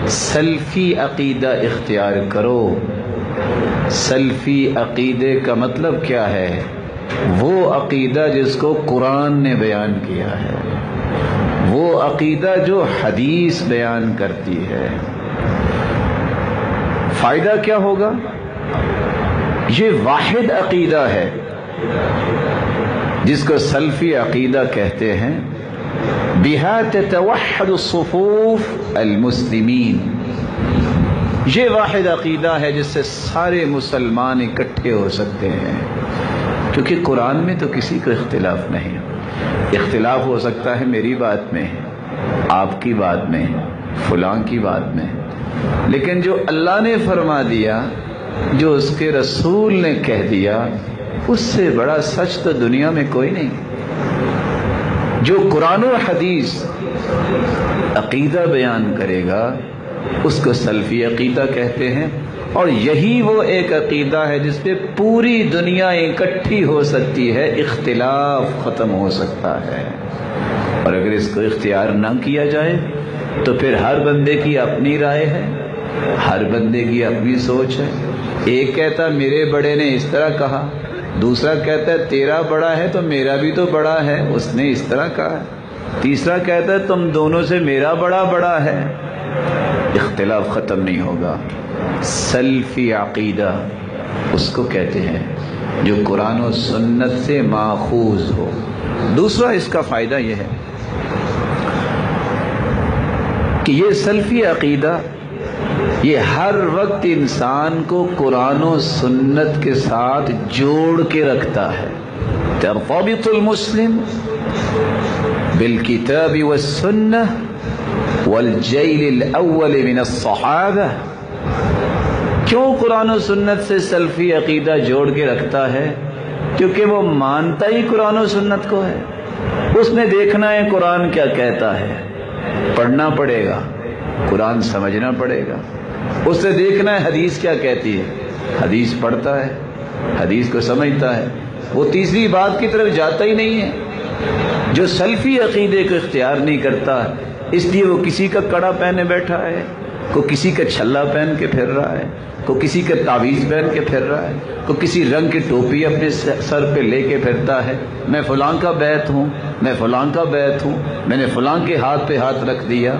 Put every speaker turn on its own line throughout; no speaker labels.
سلفی عقیدہ اختیار کرو۔ سلفی عقیدے کا مطلب کیا ہے؟ وہ عقیدہ جس کو قرآن نے بیان کیا ہے، وہ عقیدہ جو حدیث بیان کرتی ہے۔ فائدہ کیا ہوگا؟ یہ واحد عقیدہ ہے جس کو سلفی عقیدہ کہتے ہیں۔ بہا تتوحد صفوف المسلمین، یہ واحد عقیدہ ہے جس سے سارے مسلمان اکٹھے ہو سکتے ہیں، کیونکہ قرآن میں تو کسی کو اختلاف نہیں۔ اختلاف ہو سکتا ہے میری بات میں، آپ کی بات میں، فلاں کی بات میں، لیکن جو اللہ نے فرما دیا، جو اس کے رسول نے کہہ دیا، اس سے بڑا سچ تو دنیا میں کوئی نہیں۔ جو قرآن و حدیث عقیدہ بیان کرے گا اس کو سلفی عقیدہ کہتے ہیں، اور یہی وہ ایک عقیدہ ہے جس پہ پوری دنیا اکٹھی ہو سکتی ہے، اختلاف ختم ہو سکتا ہے۔ اور اگر اس کو اختیار نہ کیا جائے تو پھر ہر بندے کی اپنی رائے ہے، ہر بندے کی اپنی سوچ ہے۔ ایک کہتا میرے بڑے نے اس طرح کہا، دوسرا کہتا ہے تیرا بڑا ہے تو میرا بھی تو بڑا ہے، اس نے اس طرح کہا، تیسرا کہتا ہے تم دونوں سے میرا بڑا ہے۔ اختلاف ختم نہیں ہوگا۔ سلفی عقیدہ اس کو کہتے ہیں جو قرآن و سنت سے ماخوذ ہو۔ دوسرا اس کا فائدہ یہ ہے کہ یہ سلفی عقیدہ یہ ہر وقت انسان کو قرآن و سنت کے ساتھ جوڑ کے رکھتا ہے۔ ترتبط المسلم بالکتاب والسنہ والجیل الاول من الصحابہ۔ کیوں قرآن و سنت سے سلفی عقیدہ جوڑ کے رکھتا ہے؟ کیونکہ وہ مانتا ہی قرآن و سنت کو ہے۔ اس نے دیکھنا ہے قرآن کیا کہتا ہے، پڑھنا پڑے گا، قرآن سمجھنا پڑے گا۔ اس نے دیکھنا ہے حدیث کیا کہتی ہے، حدیث پڑھتا ہے، حدیث کو سمجھتا ہے، وہ تیسری بات کی طرف جاتا ہی نہیں ہے۔ جو سلفی عقیدے کو اختیار نہیں کرتا، اس لیے وہ کسی کا کڑا پہنے بیٹھا ہے، کوئی کسی کا چھلا پہن کے پھر رہا ہے، کوئی کسی کا تعویذ پہن کے پھر رہا ہے، کوئی کسی رنگ کی ٹوپی اپنے سر پہ لے کے پھرتا ہے، میں فلاں کا بیعت ہوں، میں فلاں کا بیعت ہوں، میں نے فلاں کے ہاتھ پہ ہاتھ رکھ دیا۔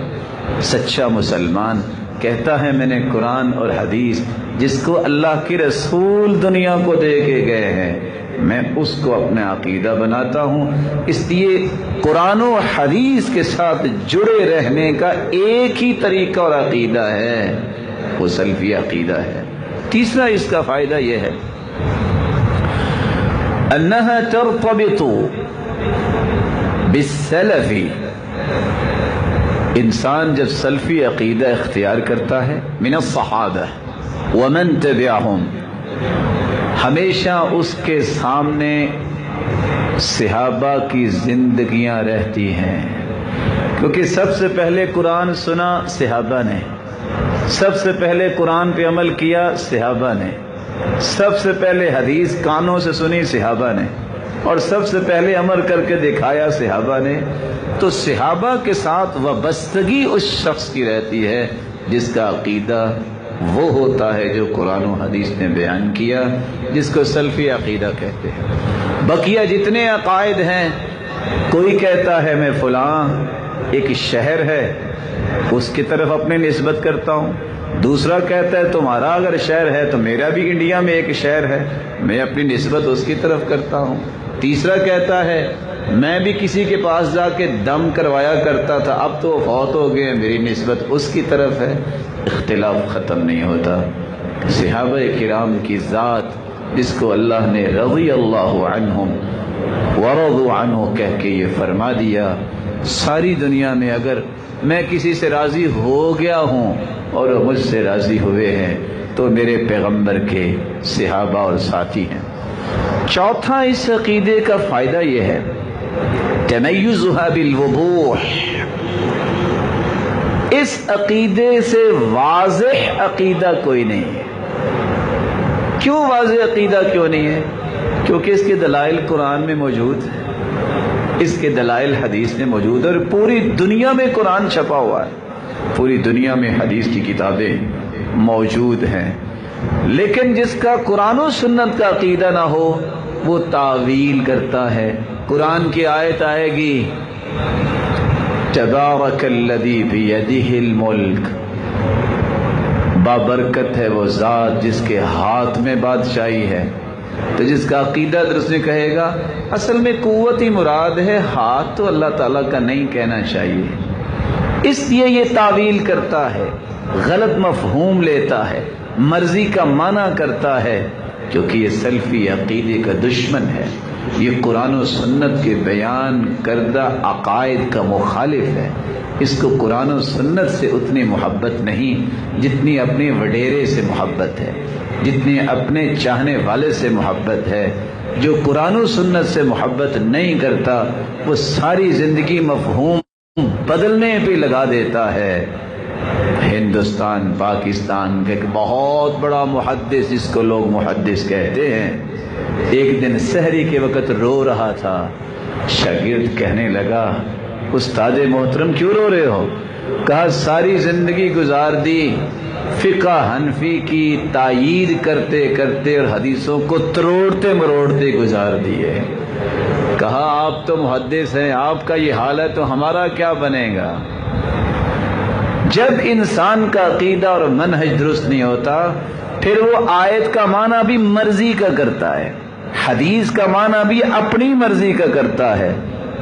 سچا مسلمان کہتا ہے میں نے قرآن اور حدیث جس کو اللہ کے رسول دنیا کو دے کے گئے ہیں، میں اس کو اپنا عقیدہ بناتا ہوں۔ اس لیے قرآن و حدیث کے ساتھ جڑے رہنے کا ایک ہی طریقہ اور عقیدہ ہے، وہ سلفی عقیدہ ہے۔ تیسرا اس کا فائدہ یہ ہے انہا ترتبط بالسلف۔ انسان جب سلفی عقیدہ اختیار کرتا ہے، من الصحابہ ومن تبعہم، ہمیشہ اس کے سامنے صحابہ کی زندگیاں رہتی ہیں، کیونکہ سب سے پہلے قرآن سنا صحابہ نے، سب سے پہلے قرآن پہ عمل کیا صحابہ نے، سب سے پہلے حدیث کانوں سے سنی صحابہ نے، اور سب سے پہلے عمل کر کے دکھایا صحابہ نے۔ تو صحابہ کے ساتھ وابستگی اس شخص کی رہتی ہے جس کا عقیدہ وہ ہوتا ہے جو قرآن و حدیث نے بیان کیا، جس کو سلفی عقیدہ کہتے ہیں۔ بقیہ جتنے عقائد ہیں، کوئی کہتا ہے میں فلاں ایک شہر ہے اس کی طرف اپنی نسبت کرتا ہوں، دوسرا کہتا ہے تمہارا اگر شہر ہے تو میرا بھی انڈیا میں ایک شہر ہے، میں اپنی نسبت اس کی طرف کرتا ہوں، تیسرا کہتا ہے میں بھی کسی کے پاس جا کے دم کروایا کرتا تھا، اب تو وہ فوت ہو گئے، میری نسبت اس کی طرف ہے۔ اختلاف ختم نہیں ہوتا۔ صحابہ کرام کی ذات جس کو اللہ نے رضی اللہ عنہم ورضوا عنہ کہہ کے یہ فرما دیا، ساری دنیا میں اگر میں کسی سے راضی ہو گیا ہوں اور وہ مجھ سے راضی ہوئے ہیں تو میرے پیغمبر کے صحابہ اور ساتھی ہیں۔ چوتھا اس عقیدے کا فائدہ یہ ہے تمیزها بالوضوح، اس عقیدے سے واضح عقیدہ کوئی نہیں ہے۔ کیوں واضح عقیدہ کیوں نہیں ہے؟ کیونکہ اس کے دلائل قرآن میں موجود ہیں، اس کے دلائل حدیث میں موجود ہے، اور پوری دنیا میں قرآن چھپا ہوا ہے۔ پوری دنیا میں حدیث کی کتابیں موجود ہیں، لیکن جس کا قرآن و سنت کا عقیدہ نہ ہو وہ تعویل کرتا ہے۔ قرآن کی آیت آئے گی تبارک الذی بیدہ الملک، بابرکت ہے وہ ذات جس کے ہاتھ میں بادشاہی ہے، تو جس کا عقیدہ درست میں کہے گا اصل میں قوت ہی مراد ہے، ہاتھ تو اللہ تعالیٰ کا نہیں کہنا چاہیے، اس لیے یہ تعویل کرتا ہے، غلط مفہوم لیتا ہے، مرضی کا معنی کرتا ہے، کیونکہ یہ سلفی عقیدے کا دشمن ہے، یہ قرآن و سنت کے بیان کردہ عقائد کا مخالف ہے۔ اس کو قرآن و سنت سے اتنی محبت نہیں جتنی اپنے وڈیرے سے محبت ہے، جتنی اپنے چاہنے والے سے محبت ہے۔ جو قرآن و سنت سے محبت نہیں کرتا وہ ساری زندگی مفہوم بدلنے پہ لگا دیتا ہے۔ ہندوستان پاکستان کا ایک بہت بڑا محدث، جس کو لوگ محدث کہتے ہیں، ایک دن سحری کے وقت رو رہا تھا۔ شاگرد کہنے لگا استاد محترم کیوں رو رہے ہو؟ کہا ساری زندگی گزار دی فقہ حنفی کی تائید کرتے کرتے اور حدیثوں کو تروڑتے مروڑتے گزار دیے۔ کہا آپ تو محدث ہیں، آپ کا یہ حال ہے تو ہمارا کیا بنے گا؟ جب انسان کا عقیدہ اور منہج درست نہیں ہوتا پھر وہ آیت کا معنی بھی مرضی کا کرتا ہے، حدیث کا معنی بھی اپنی مرضی کا کرتا ہے۔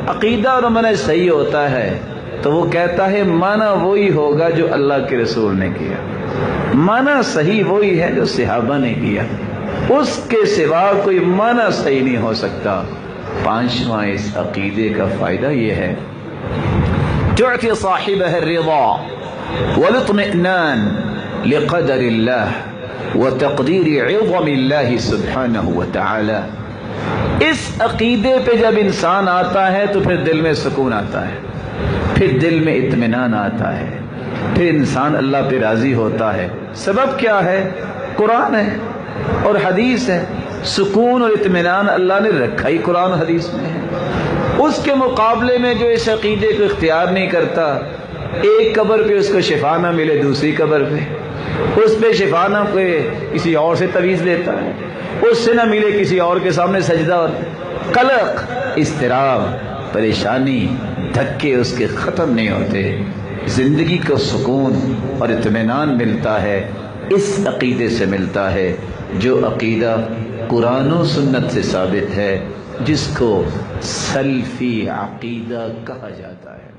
عقیدہ اور منہج صحیح ہوتا ہے تو وہ کہتا ہے معنی وہی ہوگا جو اللہ کے رسول نے کیا، معنی صحیح وہی ہے جو صحابہ نے کیا، اس کے سوا کوئی معنی صحیح نہیں ہو سکتا۔ پانچواں اس عقیدے کا فائدہ یہ ہے تعطی صاحبہ الرضا والاطمئنان لقدر اللہ وتقدیر عظم اللہ سبحانہ وتعالی۔ اس عقیدے پہ جب انسان آتا ہے تو پھر دل میں سکون آتا ہے، پھر دل میں اطمینان آتا ہے، پھر انسان اللہ پہ راضی ہوتا ہے۔ سبب کیا ہے؟ قرآن ہے اور حدیث ہے۔ سکون اور اطمینان اللہ نے رکھا ہی قرآن حدیث میں ہے۔ اس کے مقابلے میں جو اس عقیدے کو اختیار نہیں کرتا، ایک قبر پہ اس کو شفا نہ ملے دوسری قبر پہ، اس پہ شفا نہ پہ کسی اور سے تعویذ لیتا ہے، اس سے نہ ملے کسی اور کے سامنے سجدہ ہوتا ہے۔ قلق، اضطراب، پریشانی، دھکے اس کے ختم نہیں ہوتے۔ زندگی کو سکون اور اطمینان ملتا ہے اس عقیدے سے ملتا ہے جو عقیدہ قرآن و سنت سے ثابت ہے، جس کو سلفی عقیدہ کہا جاتا ہے۔